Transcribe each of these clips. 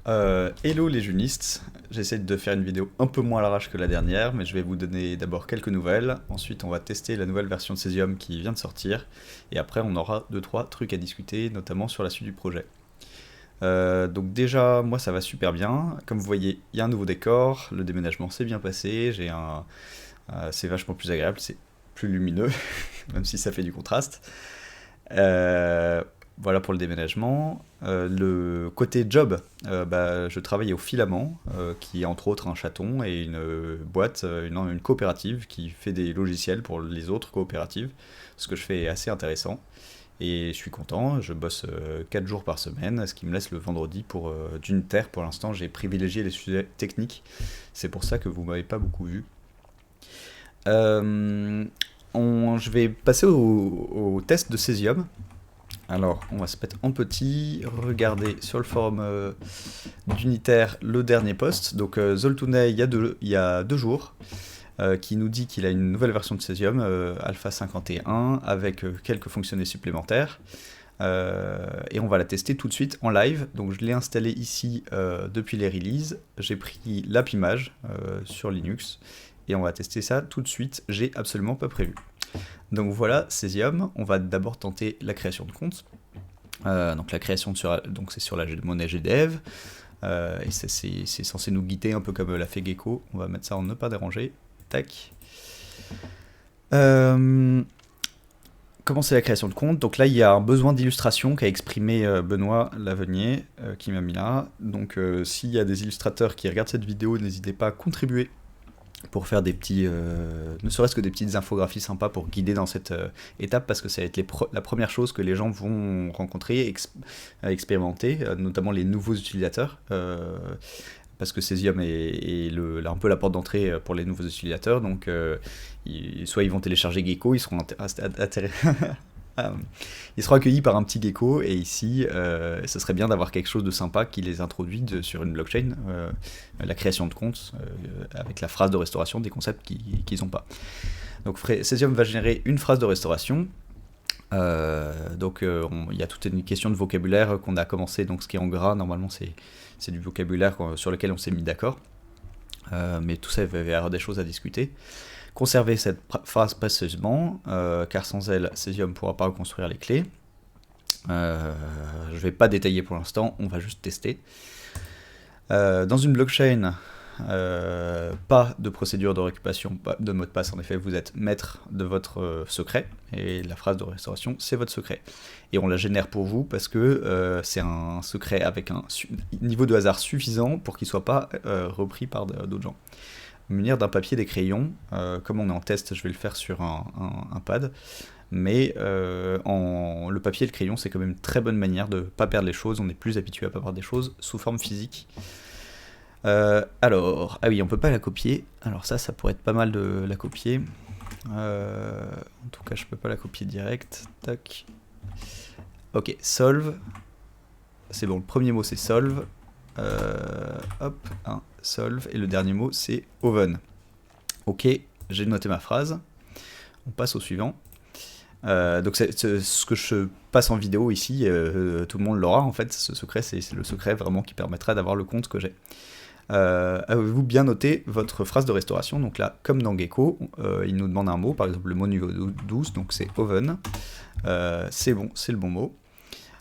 Hello les junistes, j'essaie de faire une vidéo un peu moins à l'arrache que la dernière, mais je vais vous donner d'abord quelques nouvelles, ensuite on va tester la nouvelle version de Cesium qui vient de sortir, et après on aura deux trois trucs à discuter, notamment sur la suite du projet. Donc déjà, moi ça va super bien, comme vous voyez, il y a un nouveau décor, le déménagement s'est bien passé, c'est vachement plus agréable, c'est plus lumineux, même si ça fait du contraste. Euh, voilà pour le déménagement. Le côté job, je travaille au Filament, qui est entre autres un chaton et une boîte, une coopérative qui fait des logiciels pour les autres coopératives. Ce que je fais est assez intéressant. Et je suis content, je bosse 4 jours par semaine, ce qui me laisse le vendredi pour d'Uniter. Pour l'instant, j'ai privilégié les sujets techniques. C'est pour ça que vous m'avez pas beaucoup vu. Euh, je vais passer au test de Cesium. Alors, on va se mettre en petit, regarder sur le forum d'Unitaire le dernier post. Donc, Zoltunay, il y a 2 jours, qui nous dit qu'il a une nouvelle version de Cesium, Alpha 51, avec quelques fonctionnalités supplémentaires. Et on va la tester tout de suite en live. Donc, je l'ai installé ici depuis les releases. J'ai pris l'app image sur Linux. Et on va tester ça tout de suite. J'ai absolument pas prévu. Donc voilà, Cesium, on va d'abord tenter la création de compte. Donc la création donc c'est sur la monnaie GDEV, et c'est censé nous guider un peu comme l'a fait Gecko. On va mettre ça en ne pas déranger. Tac. Comment c'est la création de compte? Donc là, il y a un besoin d'illustration qu'a exprimé Benoît Lavenier, qui m'a mis là. Donc s'il y a des illustrateurs qui regardent cette vidéo, n'hésitez pas à contribuer pour faire des petits, ne serait-ce que des petites infographies sympas pour guider dans cette étape, parce que ça va être la première chose que les gens vont rencontrer, expérimenter, notamment les nouveaux utilisateurs, parce que Cesium est un peu la porte d'entrée pour les nouveaux utilisateurs, donc soit ils vont télécharger Gecko, ils seront ils seront accueillis par un petit gecko, et ici, ce serait bien d'avoir quelque chose de sympa qui les introduit sur une blockchain, la création de comptes, avec la phrase de restauration, des concepts qu'ils n'ont pas. Donc Cesium va générer une phrase de restauration. Il y a toute une question de vocabulaire qu'on a commencé, donc ce qui est en gras, normalement c'est du vocabulaire sur lequel on s'est mis d'accord. Mais tout ça, il va y avoir des choses à discuter. Conserver cette phrase précieusement, car sans elle, Cesium ne pourra pas reconstruire les clés. Je ne vais pas détailler pour l'instant, on va juste tester. Dans une blockchain, pas de procédure de récupération de mot de passe, en effet, vous êtes maître de votre secret, et la phrase de restauration, c'est votre secret. Et on la génère pour vous parce que c'est un secret avec un niveau de hasard suffisant pour qu'il ne soit pas repris par d'autres gens. Munir d'un papier, des crayons. Comme on est en test, je vais le faire sur un pad. Mais le papier et le crayon, c'est quand même une très bonne manière de ne pas perdre les choses. On est plus habitué à ne pas perdre des choses sous forme physique. Ah oui, on peut pas la copier. Alors ça pourrait être pas mal de la copier. En tout cas, je peux pas la copier direct. Tac. Ok, solve. C'est bon, le premier mot c'est solve. Solve, et le dernier mot c'est oven. Ok, j'ai noté ma phrase. On passe au suivant. Donc ce que je passe en vidéo ici, tout le monde l'aura en fait. Ce secret, c'est le secret vraiment qui permettra d'avoir le compte que j'ai. Avez-vous bien noté votre phrase de restauration? Donc là, comme dans Gecko, il nous demande un mot, par exemple le mot niveau 12, donc c'est oven. C'est bon, c'est le bon mot.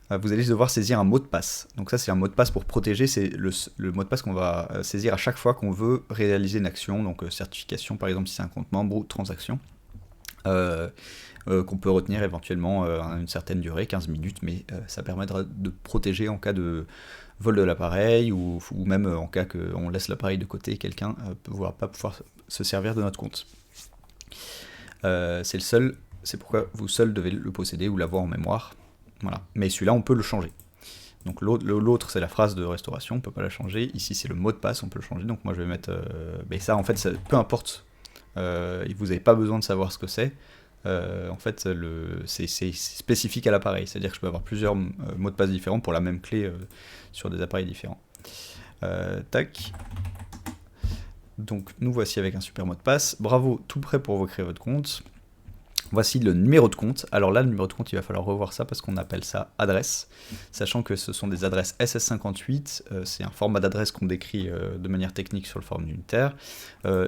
Vous allez devoir saisir un mot de passe. Donc ça, c'est un mot de passe pour protéger, c'est le mot de passe qu'on va saisir à chaque fois qu'on veut réaliser une action, donc certification par exemple si c'est un compte membre, ou transaction, qu'on peut retenir éventuellement à une certaine durée, 15 minutes, mais ça permettra de protéger en cas de vol de l'appareil, ou même en cas qu'on laisse l'appareil de côté, et quelqu'un ne pas pouvoir se servir de notre compte. C'est pourquoi vous seul devez le posséder ou l'avoir en mémoire. Voilà. Mais celui-là, on peut le changer. Donc l'autre, c'est la phrase de restauration, on peut pas la changer. Ici, c'est le mot de passe, on peut le changer. Donc moi, je vais mettre... mais ça, en fait, peu importe. Vous n'avez pas besoin de savoir ce que c'est. En fait, c'est spécifique à l'appareil. C'est-à-dire que je peux avoir plusieurs mots de passe différents pour la même clé sur des appareils différents. Tac. Donc nous voici avec un super mot de passe. Bravo, tout prêt pour vous créer votre compte. Voici le numéro de compte. Alors là, le numéro de compte, il va falloir revoir ça parce qu'on appelle ça adresse, sachant que ce sont des adresses SS58, c'est un format d'adresse qu'on décrit de manière technique sur le forum unitaire,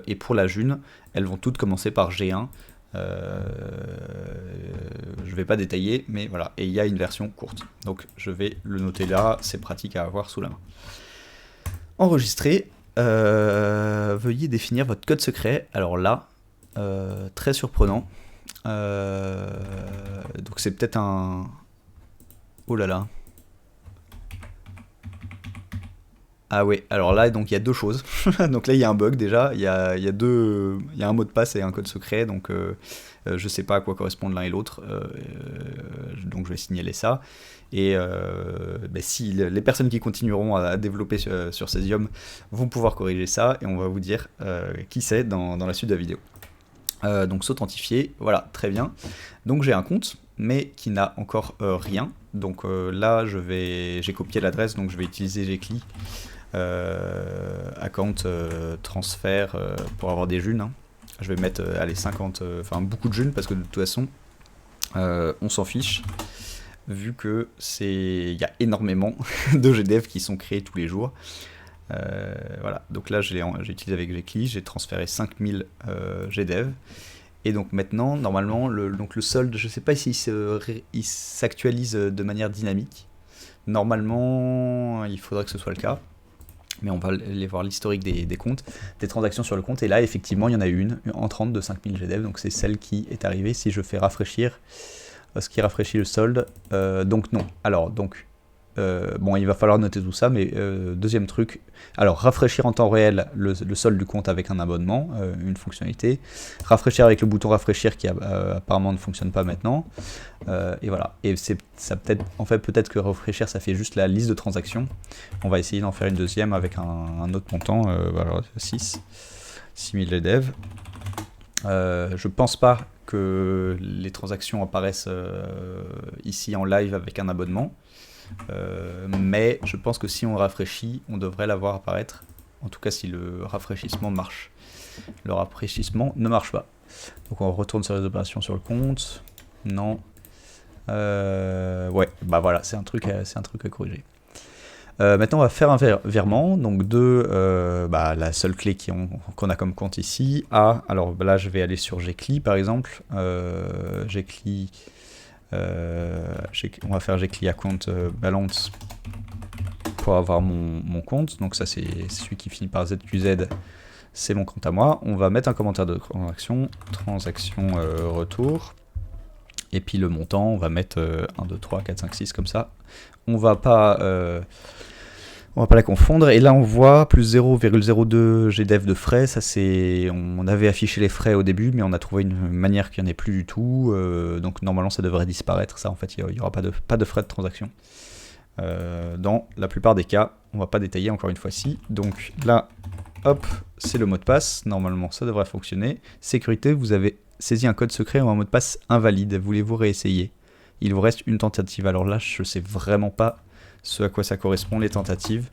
et pour la June, elles vont toutes commencer par G1. Je vais pas détailler, mais voilà, et il y a une version courte. Donc je vais le noter là, c'est pratique à avoir sous la main. Enregistrer, veuillez définir votre code secret. Alors là, très surprenant. Donc c'est peut-être un... Oh là là. Ah ouais, alors là, donc il y a deux choses. Donc là, il y a un bug déjà. Il y a un mot de passe et un code secret. Donc je sais pas à quoi correspondent l'un et l'autre. Donc je vais signaler ça. Et si les personnes qui continueront à développer sur Cesium vont pouvoir corriger ça. Et on va vous dire qui c'est dans la suite de la vidéo. Donc s'authentifier, voilà, très bien. Donc j'ai un compte, mais qui n'a encore rien. Donc là, j'ai copié l'adresse, donc je vais utiliser Gcli. Account transfert pour avoir des junes. Hein. Je vais mettre allez, 50, enfin beaucoup de junes, parce que de toute façon, on s'en fiche. Vu que il y a énormément de GDEV qui sont créés tous les jours. Voilà, donc là j'ai utilisé avec Gcli, j'ai transféré 5000 GDEV. Et donc maintenant, normalement, le solde, je ne sais pas si il s'actualise de manière dynamique. Normalement, il faudrait que ce soit le cas. Mais on va aller voir l'historique des comptes, des transactions sur le compte. Et là, effectivement, il y en a une entrante de 5000 GDEV. Donc c'est celle qui est arrivée. Si je fais rafraîchir, ce qui rafraîchit le solde. Donc non. Alors, donc... bon, il va falloir noter tout ça, mais deuxième truc, alors rafraîchir en temps réel le solde du compte avec un abonnement, une fonctionnalité, rafraîchir avec le bouton rafraîchir qui apparemment ne fonctionne pas maintenant, et voilà, et ça peut-être que rafraîchir ça fait juste la liste de transactions, on va essayer d'en faire une deuxième avec un autre montant, voilà, 6000 GDEV. Je pense pas que les transactions apparaissent ici en live avec un abonnement. Mais je pense que si on rafraîchit, on devrait la voir apparaître. En tout cas, si le rafraîchissement marche. Le rafraîchissement ne marche pas. Donc on retourne sur les opérations sur le compte. Non. Ouais, bah voilà, c'est un truc à corriger. Maintenant, on va faire un virement. Donc la seule clé qu'on a comme compte ici. Alors là, je vais aller sur Gcli par exemple. Gcli. On va faire Gcli account balance pour avoir mon compte. Donc ça c'est celui qui finit par ZQZ, c'est mon compte à moi. On va mettre un commentaire de transaction retour. Et puis le montant, on va mettre 1, 2, 3, 4, 5, 6 comme ça. On va pas la confondre. Et là on voit plus 0,02 GDEV de frais. Ça on avait affiché les frais au début, mais on a trouvé une manière qu'il n'y en ait plus du tout. Donc normalement ça devrait disparaître. Ça en fait il n'y aura pas de frais de transaction. Dans la plupart des cas, on va pas détailler encore une fois ci. Donc là, hop, c'est le mot de passe. Normalement ça devrait fonctionner. Sécurité, vous avez saisi un code secret ou un mot de passe invalide. Voulez-vous réessayer? Il vous reste une tentative. Alors là, je sais vraiment pas ce à quoi ça correspond, les tentatives.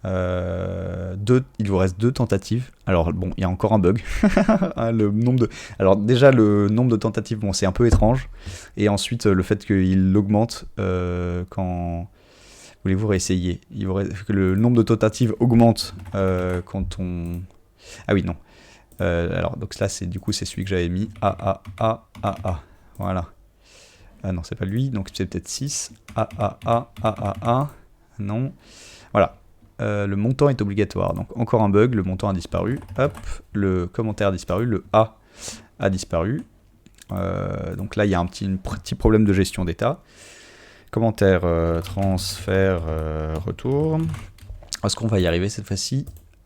Il vous reste 2 tentatives. Alors bon, il y a encore un bug. Alors déjà, le nombre de tentatives, bon, c'est un peu étrange. Et ensuite, le fait qu'il augmente quand... Voulez-vous réessayer? Que le nombre de tentatives augmente quand on... Ah oui, non. Alors, donc là, c'est celui que j'avais mis. Voilà. Ah non, c'est pas lui, donc c'est peut-être 6. Non. Voilà. Le montant est obligatoire. Donc encore un bug, le montant a disparu. Hop, le commentaire a disparu, le A a disparu. Donc là, il y a un petit problème de gestion d'état. Commentaire, transfert, retour. Est-ce qu'on va y arriver cette fois-ci?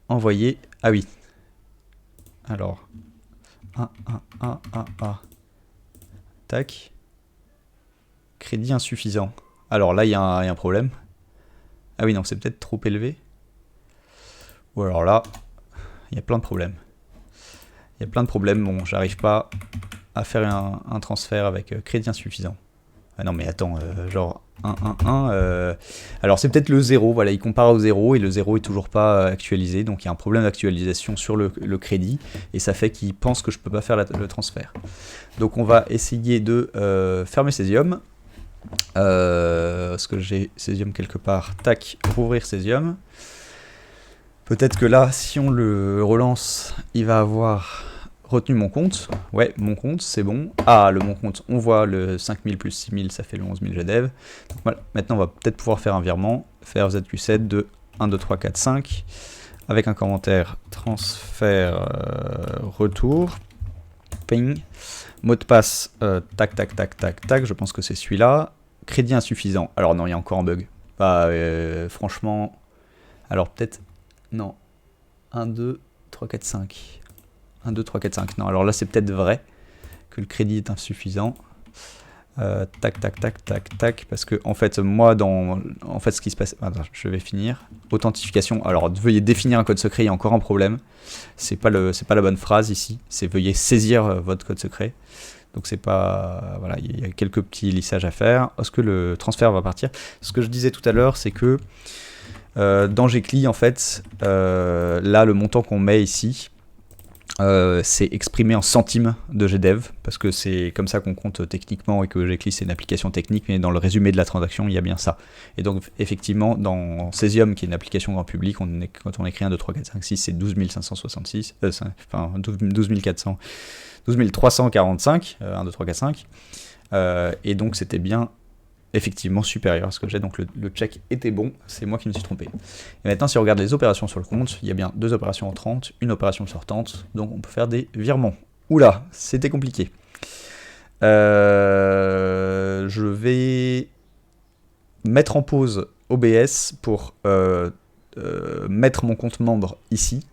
Envoyer. Ah oui. Alors. Tac. Crédit insuffisant. Alors là, il y a un problème. Ah oui, non, c'est peut-être trop élevé. Ou alors là, il y a plein de problèmes. Bon, j'arrive pas à faire un transfert avec crédit insuffisant. Ah non, mais attends, genre 1, 1, 1. Alors c'est peut-être le 0, voilà, il compare au 0 et le 0 est toujours pas actualisé, donc il y a un problème d'actualisation sur le crédit et ça fait qu'il pense que je peux pas faire le transfert. Donc on va essayer de fermer Cesium. Est-ce que j'ai Cesium quelque part? Tac, rouvrir Cesium. Peut-être que là, si on le relance, il va avoir retenu mon compte. Ouais, mon compte, c'est bon. Ah, mon compte, on voit le 5000 plus 6000, ça fait le 11000 GDEV. Donc voilà, maintenant, on va peut-être pouvoir faire un virement, faire ZQ7 de 1, 2, 3, 4, 5, avec un commentaire transfert retour, ping, mot de passe, tac, tac, tac, tac, tac, je pense que c'est celui-là. Crédit insuffisant. Alors non, il y a encore un bug. Bah, franchement, alors peut-être, non, 1, 2, 3, 4, 5. 1, 2, 3, 4, 5. Non, alors là, c'est peut-être vrai que le crédit est insuffisant. Tac, tac, tac, tac, tac. Parce que, en fait, moi, en fait, ce qui se passe. Attends, je vais finir. Authentification. Alors, veuillez définir un code secret, il y a encore un problème. C'est pas la bonne phrase ici. C'est veuillez saisir votre code secret. Donc, c'est pas. Voilà, il y a quelques petits lissages à faire. Est-ce que le transfert va partir? Ce que je disais tout à l'heure, c'est que dans Gcli, en fait, là, le montant qu'on met ici, c'est exprimé en centimes de GDEV, parce que c'est comme ça qu'on compte techniquement et que Gcli c'est une application technique, mais dans le résumé de la transaction il y a bien ça. Et donc effectivement dans Cesium qui est une application grand public, quand on écrit 1, 2, 3, 4, 5, 6 c'est 12 566, enfin 12 400, 12 345, 1, 2, 3, 4, 5, et donc c'était bien effectivement supérieur à ce que j'ai, donc le check était bon, c'est moi qui me suis trompé. Et maintenant si on regarde les opérations sur le compte, il y a bien 2 opérations entrantes, une opération sortante, donc on peut faire des virements. Oula, c'était compliqué. Je vais mettre en pause OBS pour mettre mon compte membre ici,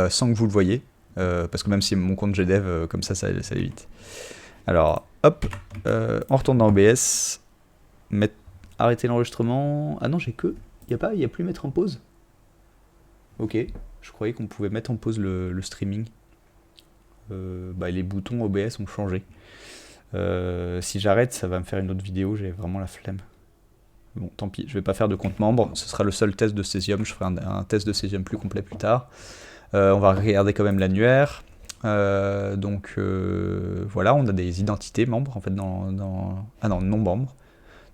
sans que vous le voyez, parce que même si mon compte GDEV, comme ça allait vite. Alors, hop, on retourne dans OBS, arrêter l'enregistrement. Ah non, j'ai que. Il n'y a plus mettre en pause. Ok, je croyais qu'on pouvait mettre en pause le streaming. Les boutons OBS ont changé. Si j'arrête, ça va me faire une autre vidéo, j'ai vraiment la flemme. Bon, tant pis, je vais pas faire de compte membre. Ce sera le seul test de Cesium. Je ferai un test de Cesium plus complet plus tard. On va regarder quand même l'annuaire. Voilà, on a des identités membres en fait Ah non, non membres.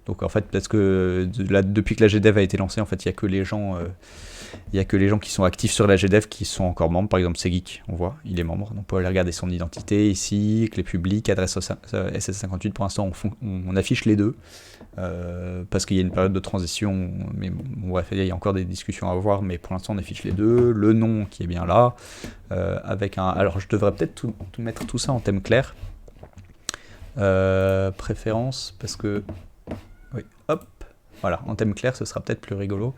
Donc en fait, peut-être que depuis que la GDEV a été lancée, en fait, il n'y a que les gens qui sont actifs sur la GDEV qui sont encore membres. Par exemple, Cgeek, on voit, il est membre. Donc on peut aller regarder son identité ici, clé publique, adresse SS58. Pour l'instant, on affiche les deux parce qu'il y a une période de transition. Mais bon, bref, il y a encore des discussions à avoir. Mais pour l'instant, on affiche les deux. Le nom qui est bien là, avec un. Alors, je devrais peut-être mettre tout ça en thème clair. Préférence, parce que. Oui, hop, voilà, en thème clair, ce sera peut-être plus rigolo,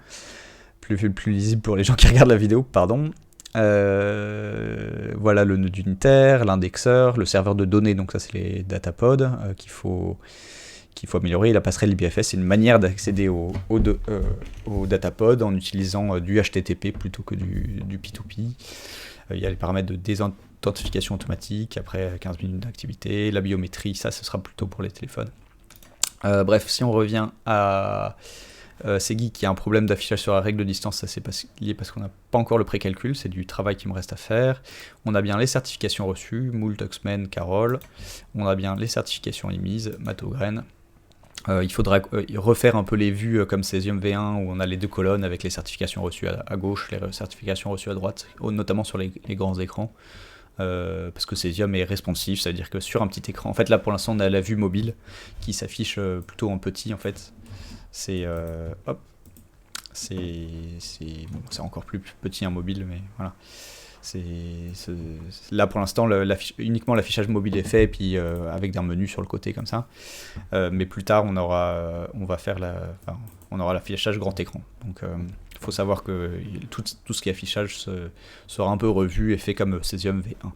plus lisible pour les gens qui regardent la vidéo, pardon. Voilà le nœud unitaire, l'indexeur, le serveur de données, donc ça c'est les datapods qu'il faut améliorer. La passerelle IPFS, c'est une manière d'accéder au datapod en utilisant du HTTP plutôt que du P2P. Il y a les paramètres de désauthentification automatique, après 15 minutes d'activité, la biométrie, ça ce sera plutôt pour les téléphones. Bref, si on revient à Cgeek qui a un problème d'affichage sur la règle de distance, ça c'est lié parce qu'on n'a pas encore le précalcul, c'est du travail qui me reste à faire. On a bien les certifications reçues, Moule, Tuxman, Carole. On a bien les certifications émises, Matogren. Il faudra refaire un peu les vues comme Cesium V1 où on a les deux colonnes avec les certifications reçues à gauche, les certifications reçues à droite, notamment sur les grands écrans. Parce que Cesium est responsive, c'est-à-dire que sur un petit écran, en fait là pour l'instant on a la vue mobile qui s'affiche plutôt en petit en fait, c'est encore plus petit un mobile, mais voilà, là pour l'instant uniquement l'affichage mobile est fait et puis avec des menus sur le côté comme ça, mais plus tard on aura l'affichage grand écran, donc il faut savoir que tout ce qui est affichage sera un peu revu et fait comme Cesium V1.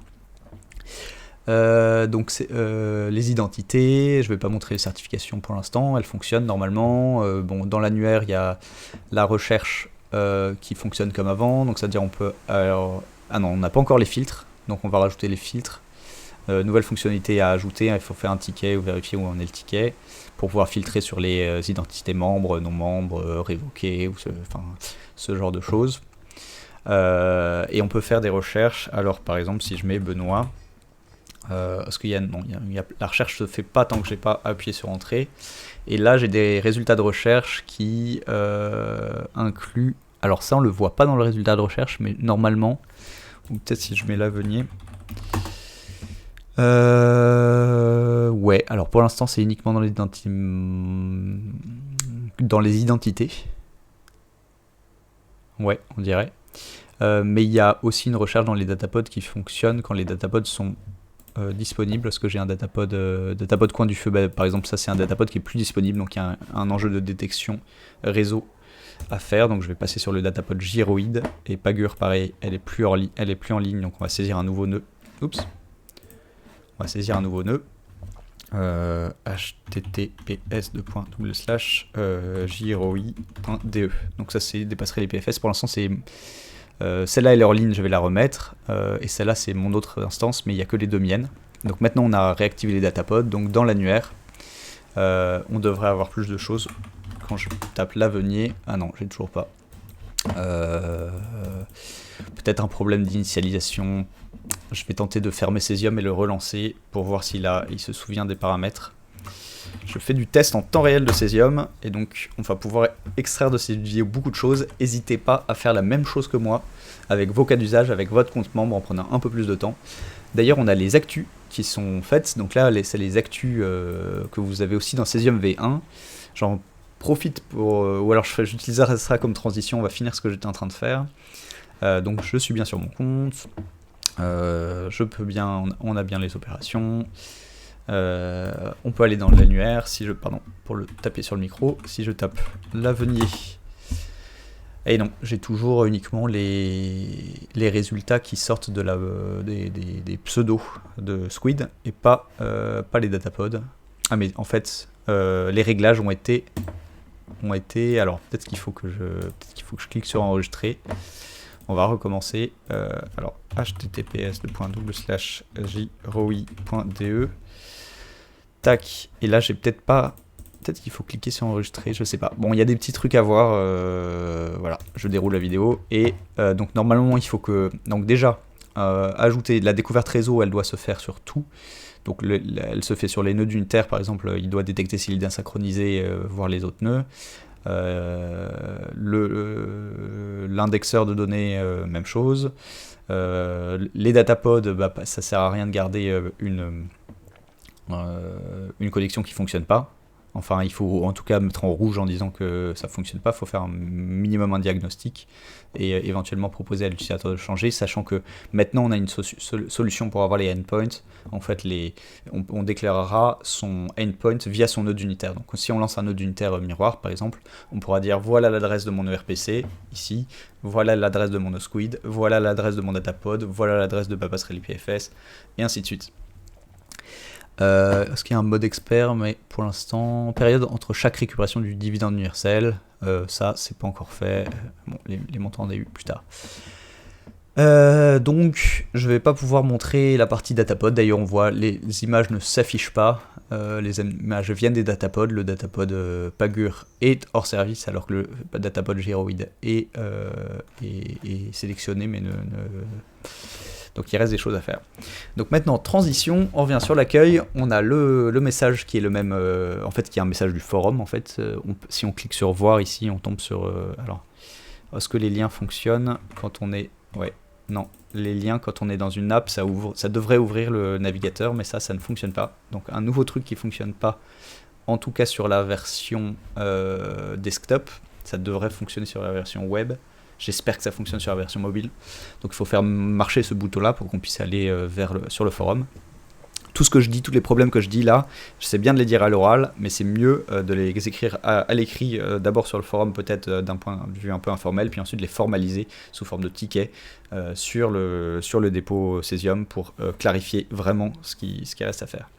Donc les identités, je ne vais pas montrer les certifications pour l'instant, elles fonctionnent normalement. Dans l'annuaire, il y a la recherche qui fonctionne comme avant, donc c'est-à-dire on peut... on n'a pas encore les filtres, donc on va rajouter les filtres. Nouvelle fonctionnalité à ajouter, il faut faire un ticket ou vérifier où en est le ticket pour pouvoir filtrer sur les identités membres, non membres, révoqués, ou ce genre de choses. Et on peut faire des recherches. Alors par exemple si je mets Benoît, parce qu'il y a, non, la recherche se fait pas tant que j'ai pas appuyé sur entrée. Et là j'ai des résultats de recherche qui incluent, alors ça on le voit pas dans le résultat de recherche, mais normalement, ou peut-être si je mets l'avenir. Ouais, alors pour l'instant c'est uniquement dans les identités. Ouais, on dirait. Mais il y a aussi une recherche dans les datapods qui fonctionne quand les datapods sont disponibles. Parce que j'ai un datapod coin du feu, par exemple, ça c'est un datapod qui est plus disponible, donc il y a un enjeu de détection réseau à faire. Donc je vais passer sur le datapod gyroïde, et Pagure pareil, elle est plus en ligne, donc on va saisir un nouveau nœud. Oups. On va saisir un nouveau nœud. https://gyroi.de. Donc ça c'est dépasserait les PFS. Pour l'instant c'est celle-là elle est hors ligne, je vais la remettre, et celle-là c'est mon autre instance, mais il n'y a que les deux miennes. Donc maintenant on a réactivé les datapods, donc dans l'annuaire on devrait avoir plus de choses. Quand je tape l'avenir, ah non j'ai toujours pas, peut-être un problème d'initialisation. Je vais tenter de fermer Cesium et le relancer pour voir s'il se souvient des paramètres. Je fais du test en temps réel de Cesium, et donc on va pouvoir extraire de cette vidéo beaucoup de choses. N'hésitez pas à faire la même chose que moi, avec vos cas d'usage, avec votre compte membre, en prenant un peu plus de temps. D'ailleurs on a les actus qui sont faites, donc là c'est les actus que vous avez aussi dans Cesium V1. J'en profite pour, ou alors j'utiliserai ça comme transition, on va finir ce que j'étais en train de faire. Donc je suis bien sur mon compte. Je peux bien, on a bien les opérations. On peut aller dans l'annuaire. Pour le taper sur le micro, si je tape l'avenir, et non, j'ai toujours uniquement les résultats qui sortent de des pseudos de Squid, et pas les datapods. Ah mais en fait les réglages ont été, alors peut-être qu'il faut que je clique sur enregistrer. On va recommencer. Alors https://gyroi.de. Tac. Et là j'ai peut-être qu'il faut cliquer sur enregistrer, je sais pas. Bon, il y a des petits trucs à voir. Voilà, je déroule la vidéo. Et donc normalement il faut que, donc déjà ajouter la découverte réseau, elle doit se faire sur tout. Donc elle se fait sur les nœuds d'unitaire par exemple, il doit détecter s'il est bien synchronisé, voir les autres nœuds. L'indexeur de données, même chose. Les datapods, ça sert à rien de garder une connexion qui fonctionne pas. Enfin, il faut en tout cas mettre en rouge en disant que ça fonctionne pas. Il faut faire un minimum un diagnostic et éventuellement proposer à l'utilisateur de changer, sachant que maintenant on a une solution pour avoir les endpoints. En fait, on déclarera son endpoint via son nœud unitaire. Donc si on lance un nœud unitaire miroir par exemple, on pourra dire voilà l'adresse de mon ERPC ici, voilà l'adresse de mon Squid, voilà l'adresse de mon datapod, voilà l'adresse de ma passerelle IPFS, et ainsi de suite. Est-ce qu'il y a un mode expert, mais pour l'instant, période entre chaque récupération du dividende universel, ça c'est pas encore fait. Bon, les montants on a eu plus tard. Donc je vais pas pouvoir montrer la partie datapod. D'ailleurs on voit les images ne s'affichent pas, les images viennent des datapods. Le datapod Pagure est hors service alors que le datapod gyroïde est sélectionné, mais donc il reste des choses à faire. Donc maintenant, transition, on revient sur l'accueil. On a le message qui est le même, en fait, qui est un message du forum. En fait, si on clique sur voir ici, on tombe sur. Alors, est-ce que les liens fonctionnent quand on est. Ouais, non. Les liens, quand on est dans une app, ça devrait ouvrir le navigateur, mais ça ne fonctionne pas. Donc un nouveau truc qui ne fonctionne pas, en tout cas sur la version desktop, ça devrait fonctionner sur la version web. J'espère que ça fonctionne sur la version mobile. Donc il faut faire marcher ce bouton-là pour qu'on puisse aller sur le forum. Tout ce que je dis, tous les problèmes que je dis là, je sais bien de les dire à l'oral, mais c'est mieux de les écrire à l'écrit, d'abord sur le forum peut-être d'un point de vue un peu informel, puis ensuite les formaliser sous forme de tickets sur le dépôt Cesium pour clarifier vraiment ce qui reste à faire.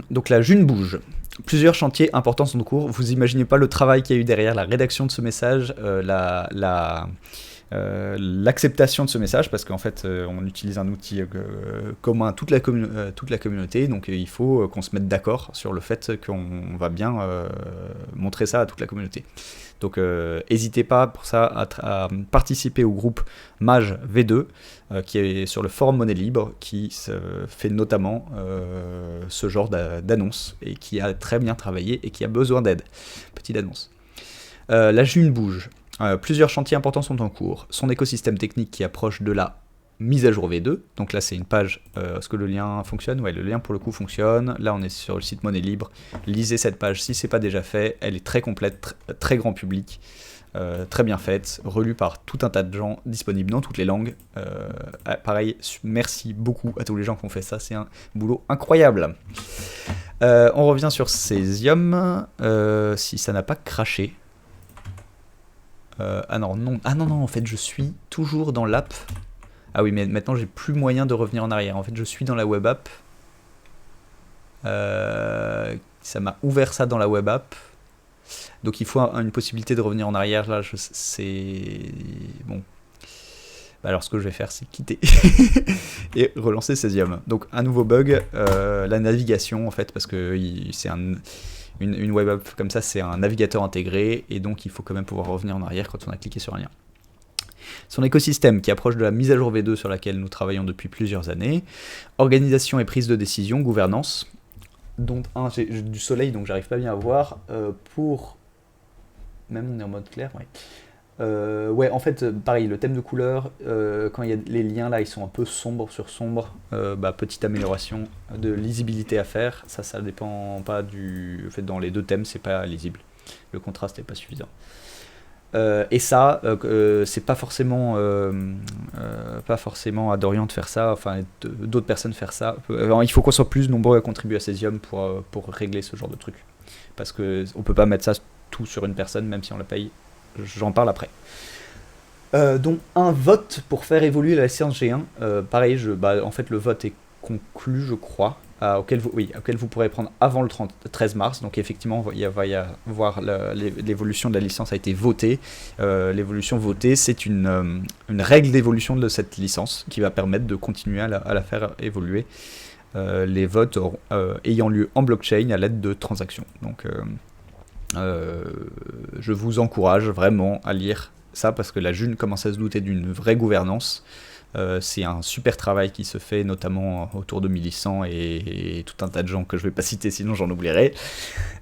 Donc la June bouge. Plusieurs chantiers importants sont en cours. Vous imaginez pas le travail qu'il y a eu derrière la rédaction de ce message, l'acceptation de ce message, parce qu'en fait on utilise un outil commun à toute la communauté, donc il faut qu'on se mette d'accord sur le fait qu'on va bien montrer ça à toute la communauté. Donc n'hésitez pas pour ça à participer au groupe Mage V2 qui est sur le forum Monnaie Libre, qui fait notamment ce genre d'annonce et qui a très bien travaillé et qui a besoin d'aide. Petite annonce. La June bouge. Plusieurs chantiers importants sont en cours. Son écosystème technique qui approche de la mise à jour V2. Donc là, c'est une page. Est-ce que le lien fonctionne ? Ouais, le lien pour le coup fonctionne. Là, on est sur le site Monnaie Libre. Lisez cette page si ce n'est pas déjà fait. Elle est très complète, très grand public, très bien faite, relue par tout un tas de gens, disponible dans toutes les langues. Pareil, merci beaucoup à tous les gens qui ont fait ça. C'est un boulot incroyable. On revient sur Cesium. Si ça n'a pas craché. Non, en fait, je suis toujours dans l'app. Ah oui, mais maintenant, j'ai plus moyen de revenir en arrière. En fait, je suis dans la web app. Ça m'a ouvert ça dans la web app. Donc, il faut une possibilité de revenir en arrière. Là, c'est... Bon. Bah, alors, ce que je vais faire, c'est quitter et relancer Cesium. Donc, un nouveau bug. La navigation, en fait, parce que c'est une web app comme ça, c'est un navigateur intégré, et donc il faut quand même pouvoir revenir en arrière quand on a cliqué sur un lien. Son écosystème qui approche de la mise à jour V2 sur laquelle nous travaillons depuis plusieurs années. Organisation et prise de décision, gouvernance. Dont j'ai du soleil, donc j'arrive pas bien à voir. Même on est en mode clair, ouais. Ouais, en fait, pareil, le thème de couleur, quand il y a les liens là, ils sont un peu sombres sur sombre, petite amélioration de lisibilité à faire. Ça dépend pas du... En fait, dans les deux thèmes, c'est pas lisible. Le contraste n'est pas suffisant. Et ça, c'est pas forcément à Dorian de faire ça, enfin d'autres personnes faire ça. Il faut qu'on soit plus nombreux à contribuer à Cesium pour régler ce genre de truc. Parce qu'on peut pas mettre ça tout sur une personne, même si on la paye. J'en parle après. Donc un vote pour faire évoluer la licence G1. Pareil, en fait le vote est conclu, je crois, auquel vous pourrez prendre avant le 13 mars. Donc effectivement, il va y avoir l'évolution de la licence a été votée. L'évolution votée, c'est une règle d'évolution de cette licence qui va permettre de continuer à la faire évoluer. Les votes ayant lieu en blockchain à l'aide de transactions. Donc je vous encourage vraiment à lire ça parce que la June commence à se douter d'une vraie gouvernance. C'est un super travail qui se fait notamment autour de Millicent et tout un tas de gens que je ne vais pas citer sinon j'en oublierai.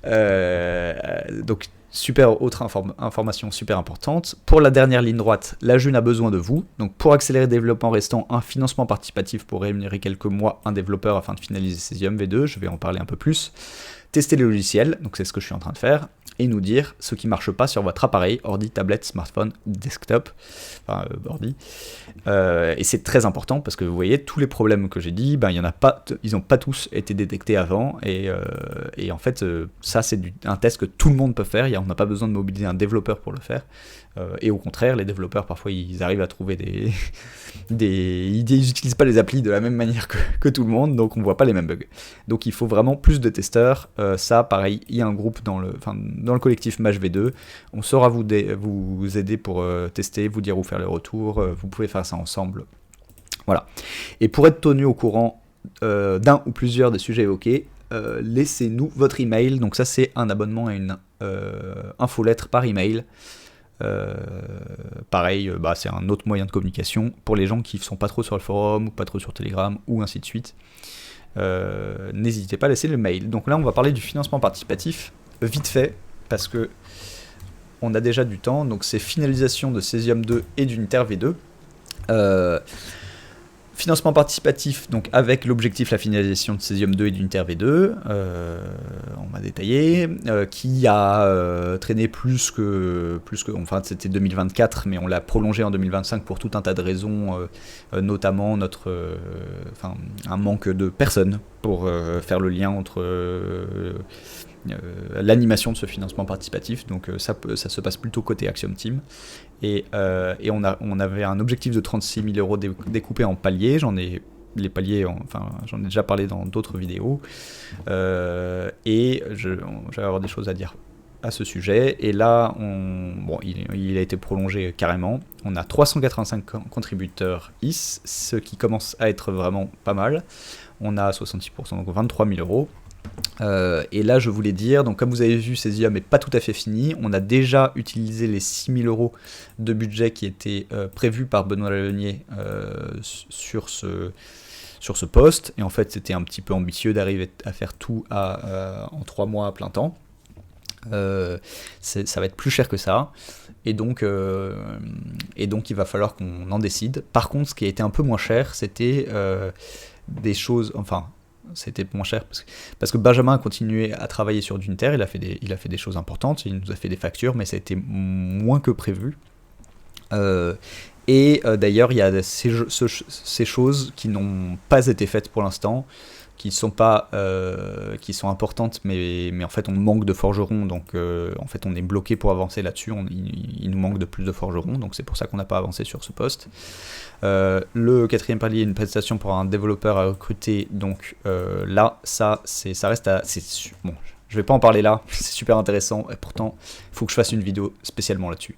Donc super autre information super importante. Pour la dernière ligne droite, la June a besoin de vous. Donc pour accélérer le développement restant, un financement participatif pour rémunérer quelques mois un développeur afin de finaliser Cesium V2. Je vais en parler un peu plus. Tester les logiciels, donc c'est ce que je suis en train de faire, et nous dire ce qui ne marche pas sur votre appareil, ordi, tablette, smartphone, desktop, enfin ordi. Et c'est très important parce que vous voyez, tous les problèmes que j'ai dit, ils n'ont pas tous été détectés avant, et en fait, ça c'est un test que tout le monde peut faire, on n'a pas besoin de mobiliser un développeur pour le faire, et au contraire, les développeurs, parfois, ils arrivent à trouver ils n'utilisent pas les applis de la même manière que tout le monde, donc on ne voit pas les mêmes bugs. Donc il faut vraiment plus de testeurs. Ça, pareil, il y a un groupe dans le collectif Mage V2. On saura vous aider pour tester, vous dire où faire les retours. Vous pouvez faire ça ensemble. Voilà. Et pour être tenu au courant d'un ou plusieurs des sujets évoqués, laissez-nous votre email. Donc ça, c'est un abonnement à une infolettre par email. Pareil, c'est un autre moyen de communication pour les gens qui ne sont pas trop sur le forum ou pas trop sur Telegram ou ainsi de suite. N'hésitez pas à laisser le mail. Donc là on va parler du financement participatif vite fait parce que on a déjà du temps. Donc c'est finalisation de Cesium 2 et d'Uniter V2. Financement participatif, donc avec l'objectif la finalisation de Cesium 2 et d'Uniter V2, on m'a détaillé, qui a traîné plus que, enfin c'était 2024, mais on l'a prolongé en 2025 pour tout un tas de raisons, notamment un manque de personnes pour faire le lien entre l'animation de ce financement participatif, donc ça se passe plutôt côté Axiom Team. Et on avait un objectif de 36 000 € découpé en paliers. J'en ai les paliers, enfin j'en ai déjà parlé dans d'autres vidéos, et je vais avoir des choses à dire à ce sujet. Et là, il a été prolongé carrément. On a 385 contributeurs IS, ce qui commence à être vraiment pas mal. On a 66%, donc 23 000 euros. Et là, je voulais dire, donc comme vous avez vu, Cesium n'est pas tout à fait fini. On a déjà utilisé les 6 000 euros de budget qui étaient prévus par Benoît Lalonnier sur ce poste. Et en fait, c'était un petit peu ambitieux d'arriver à faire tout en 3 mois à plein temps. Ça va être plus cher que ça. Et donc il va falloir qu'on en décide. Par contre, ce qui a été un peu moins cher, c'était des choses... Enfin, c'était moins cher parce que Benjamin a continué à travailler sur d'Uniter, il a fait des choses importantes, il nous a fait des factures, mais ça a été moins que prévu. D'ailleurs, il y a ces choses qui n'ont pas été faites pour l'instant, qui sont importantes, mais en fait on manque de forgerons, donc en fait on est bloqué pour avancer là-dessus, il nous manque de plus de forgerons, donc c'est pour ça qu'on n'a pas avancé sur ce poste. Le quatrième palier, une prestation pour un développeur à recruter, donc là ça reste bon, je vais pas en parler là, c'est super intéressant, et pourtant il faut que je fasse une vidéo spécialement là-dessus.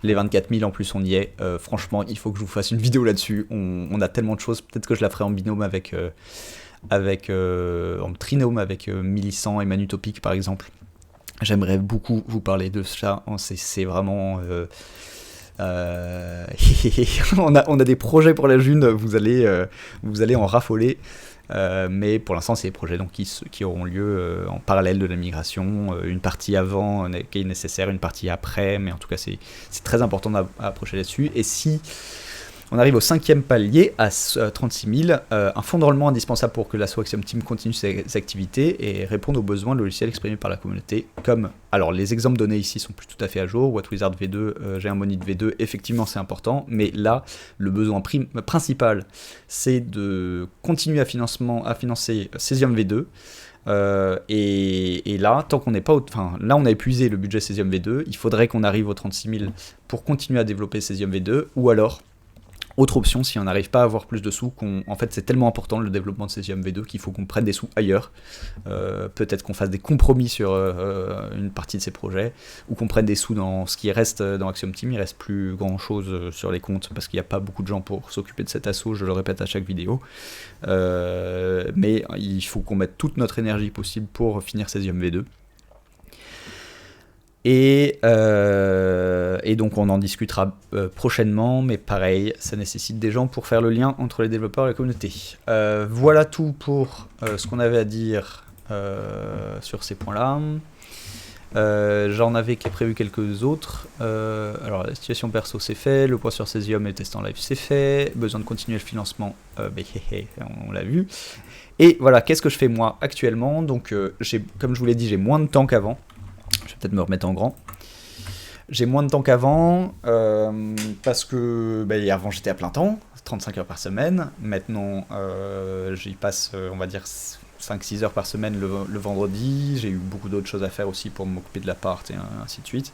Les 24 000 en plus on y est, franchement il faut que je vous fasse une vidéo là-dessus, on a tellement de choses, peut-être que je la ferai en binôme en trinôme avec Millicent et Manutopic par exemple. J'aimerais beaucoup vous parler de ça, c'est vraiment... on a des projets pour la June, vous allez en raffoler, mais pour l'instant c'est des projets donc, qui auront lieu en parallèle de la migration, une partie avant qui est nécessaire, une partie après, mais en tout cas c'est très important d'approcher là-dessus. Et si on arrive au 5e palier, à 36 000, un fonds de roulement indispensable pour que la Axiom Team continue ses activités et réponde aux besoins logiciels exprimés par la communauté. Alors les exemples donnés ici sont plus tout à fait à jour, WhatWizard V2, GRMonit V2, effectivement c'est important, mais là, le besoin principal, c'est de continuer à financer Cesium V2, et là, tant qu'on n'est pas... là, on a épuisé le budget Cesium V2, il faudrait qu'on arrive aux 36 000 pour continuer à développer Cesium V2, ou alors... Autre option, si on n'arrive pas à avoir plus de sous, en fait c'est tellement important le développement de Cesium V2 qu'il faut qu'on prenne des sous ailleurs. Peut-être qu'on fasse des compromis sur une partie de ces projets, ou qu'on prenne des sous dans ce qui reste dans Axiom Team. Il reste plus grand chose sur les comptes parce qu'il n'y a pas beaucoup de gens pour s'occuper de cet assaut, je le répète à chaque vidéo. Mais il faut qu'on mette toute notre énergie possible pour finir Cesium V2. Et donc on en discutera prochainement, mais pareil, ça nécessite des gens pour faire le lien entre les développeurs et la communauté. Voilà tout pour ce qu'on avait à dire sur ces points-là. J'en avais prévu quelques autres. Alors la situation perso c'est fait, le point sur Cesium et le test en live c'est fait, besoin de continuer le financement, on l'a vu. Et voilà, qu'est-ce que je fais moi actuellement? Donc comme je vous l'ai dit, j'ai moins de temps qu'avant. Je vais peut-être me remettre en grand. J'ai moins de temps qu'avant, parce que avant j'étais à plein temps, 35 heures par semaine. Maintenant j'y passe, on va dire, 5-6 heures par semaine le vendredi. J'ai eu beaucoup d'autres choses à faire aussi pour m'occuper de l'appart et ainsi de suite.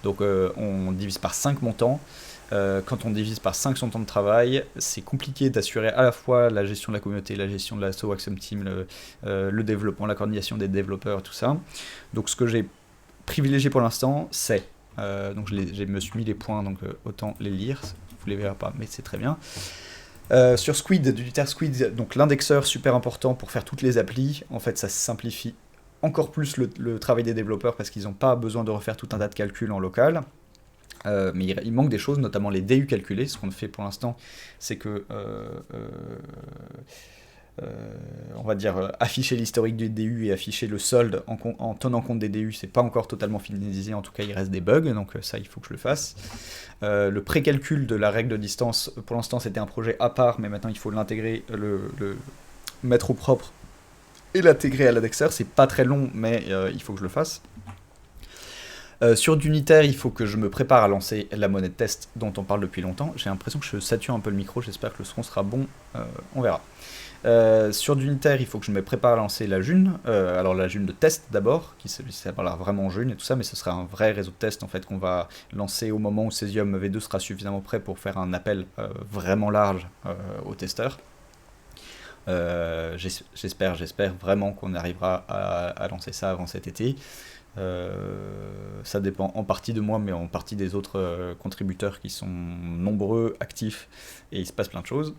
Donc on divise par 5 mon temps. Quand on divise par 5 son temps de travail, c'est compliqué d'assurer à la fois la gestion de la communauté, la gestion de la Axiom Team, le développement, la coordination des développeurs, tout ça. Donc ce que j'ai privilégié pour l'instant, c'est... donc je me suis mis les points, donc autant les lire, vous les verrez pas, mais c'est très bien. Sur Squid, d'Uniter Squid, donc l'indexeur super important pour faire toutes les applis, en fait ça simplifie encore plus le travail des développeurs parce qu'ils n'ont pas besoin de refaire tout un tas de calculs en local. Mais il manque des choses, notamment les DU calculés. Ce qu'on fait pour l'instant, c'est que on va dire afficher l'historique du DU et afficher le solde en tenant compte des DU, c'est pas encore totalement finalisé, en tout cas il reste des bugs, donc ça il faut que je le fasse. Le précalcul de la règle de distance, pour l'instant c'était un projet à part, mais maintenant il faut l'intégrer, le mettre au propre et l'intégrer à l'indexeur. C'est pas très long, mais il faut que je le fasse. Sur d'Uniter, il faut que je me prépare à lancer la monnaie de test dont on parle depuis longtemps. J'ai l'impression que je sature un peu le micro, j'espère que le son sera bon, on verra. Sur d'Uniter, il faut que je me prépare à lancer la June, alors la June de test d'abord, qui s'appellera vraiment June et tout ça, mais ce sera un vrai réseau de test en fait qu'on va lancer au moment où Cesium V2 sera suffisamment prêt pour faire un appel vraiment large aux testeurs. J'espère vraiment qu'on arrivera à lancer ça avant cet été. Ça dépend en partie de moi, mais en partie des autres contributeurs qui sont nombreux, actifs, et il se passe plein de choses.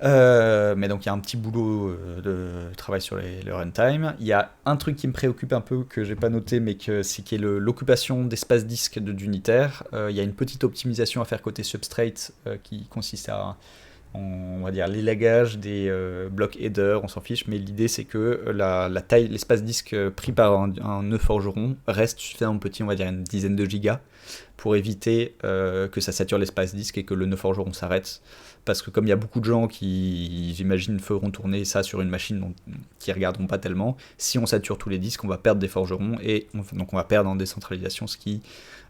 Mais donc il y a un petit boulot de travail sur le runtime. Il y a un truc qui me préoccupe un peu, que j'ai pas noté, mais c'est qui est l'occupation d'espace disque d'unitaire. Il y a une petite optimisation à faire côté substrate qui consiste à, on va dire, l'élagage des blocs header, on s'en fiche, mais l'idée c'est que la taille, l'espace disque pris par un nœud forgeron reste suffisamment petit, on va dire une dizaine de gigas, pour éviter que ça sature l'espace disque et que le nœud forgeron s'arrête. Parce que comme il y a beaucoup de gens qui, j'imagine, feront tourner ça sur une machine qui ne regarderont pas tellement, si on sature tous les disques, on va perdre des forgerons, et donc on va perdre en décentralisation, ce qui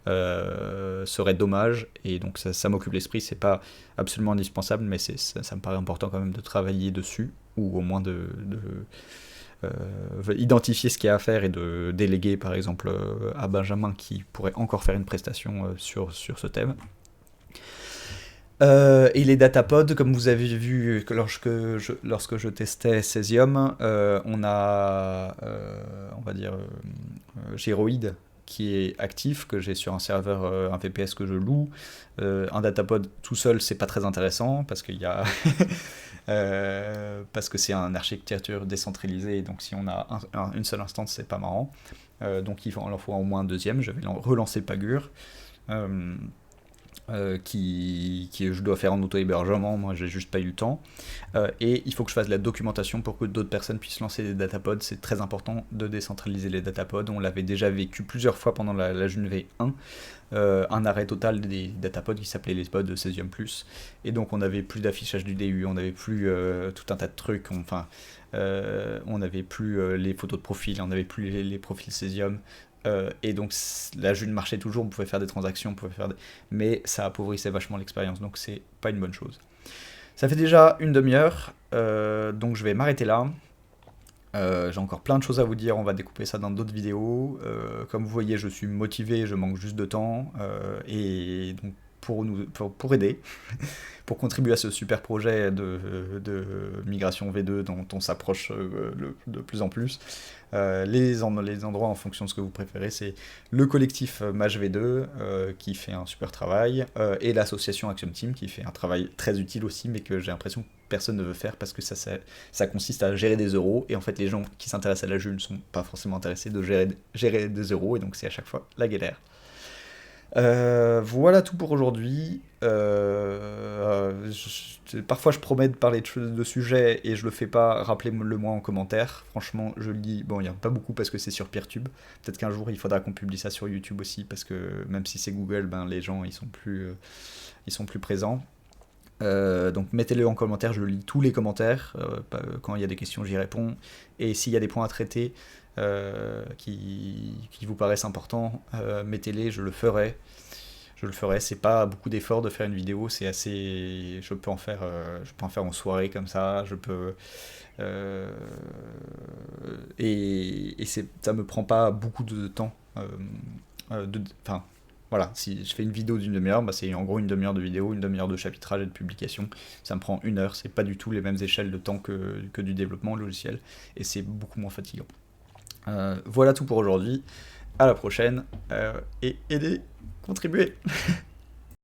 serait dommage, et donc ça m'occupe l'esprit. C'est pas absolument indispensable, mais ça me paraît important quand même de travailler dessus, ou au moins de identifier ce qu'il y a à faire et de déléguer par exemple à Benjamin qui pourrait encore faire une prestation sur ce thème. Et les datapods, comme vous avez vu que lorsque je testais Cesium, on a, on va dire, Gyroid qui est actif, que j'ai sur un serveur, un VPS que je loue. Un datapod tout seul, c'est pas très intéressant, parce qu'il y a parce que c'est une architecture décentralisée, donc si on a une seule instance, c'est pas marrant. Donc il en faut au moins un deuxième. Je vais relancer Pagure. Qui je dois faire en auto-hébergement, moi j'ai juste pas eu le temps, et il faut que je fasse la documentation pour que d'autres personnes puissent lancer des datapods. C'est très important de décentraliser les datapods, on l'avait déjà vécu plusieurs fois pendant la June V1, un arrêt total des datapods qui s'appelait les pods de Cesium+, et donc on n'avait plus d'affichage du DU, on n'avait plus tout un tas de trucs, on n'avait plus les photos de profil, on n'avait plus les profils Cesium. Et donc la June marchait toujours, on pouvait faire des transactions, mais ça appauvrissait vachement l'expérience, donc c'est pas une bonne chose. Ça fait déjà une demi-heure, donc je vais m'arrêter là. J'ai encore plein de choses à vous dire, on va découper ça dans d'autres vidéos. Comme vous voyez, je suis motivé, je manque juste de temps, et donc pour aider, pour contribuer à ce super projet de migration V2 dont on s'approche de plus en plus. Les endroits en fonction de ce que vous préférez, c'est le collectif Mage V2 qui fait un super travail, et l'association Axiom Team qui fait un travail très utile aussi, mais que j'ai l'impression que personne ne veut faire parce que ça consiste à gérer des euros, et en fait les gens qui s'intéressent à la June ne sont pas forcément intéressés de gérer des euros, et donc c'est à chaque fois la galère. Voilà tout pour aujourd'hui. Parfois je promets de parler de sujets et je le fais pas, rappelez-le moi en commentaire. Franchement, je le dis, bon, il n'y en a pas beaucoup parce que c'est sur Peertube. Peut-être qu'un jour il faudra qu'on publie ça sur YouTube aussi, parce que même si c'est Google, ben, les gens ils sont plus présents. Donc mettez-le en commentaire, je lis tous les commentaires. Quand il y a des questions, j'y réponds. Et s'il y a des points à traiter qui vous paraissent importants, mettez-les, je le ferai. C'est pas beaucoup d'efforts de faire une vidéo, c'est assez. Je peux en faire en soirée comme ça. Et ça me prend pas beaucoup de temps. Voilà, si je fais une vidéo d'une demi-heure, bah c'est en gros une demi-heure de vidéo, une demi-heure de chapitrage et de publication. Ça me prend 1 heure, c'est pas du tout les mêmes échelles de temps que du développement logiciel, et c'est beaucoup moins fatigant. Voilà tout pour aujourd'hui, à la prochaine, et aidez, contribuez.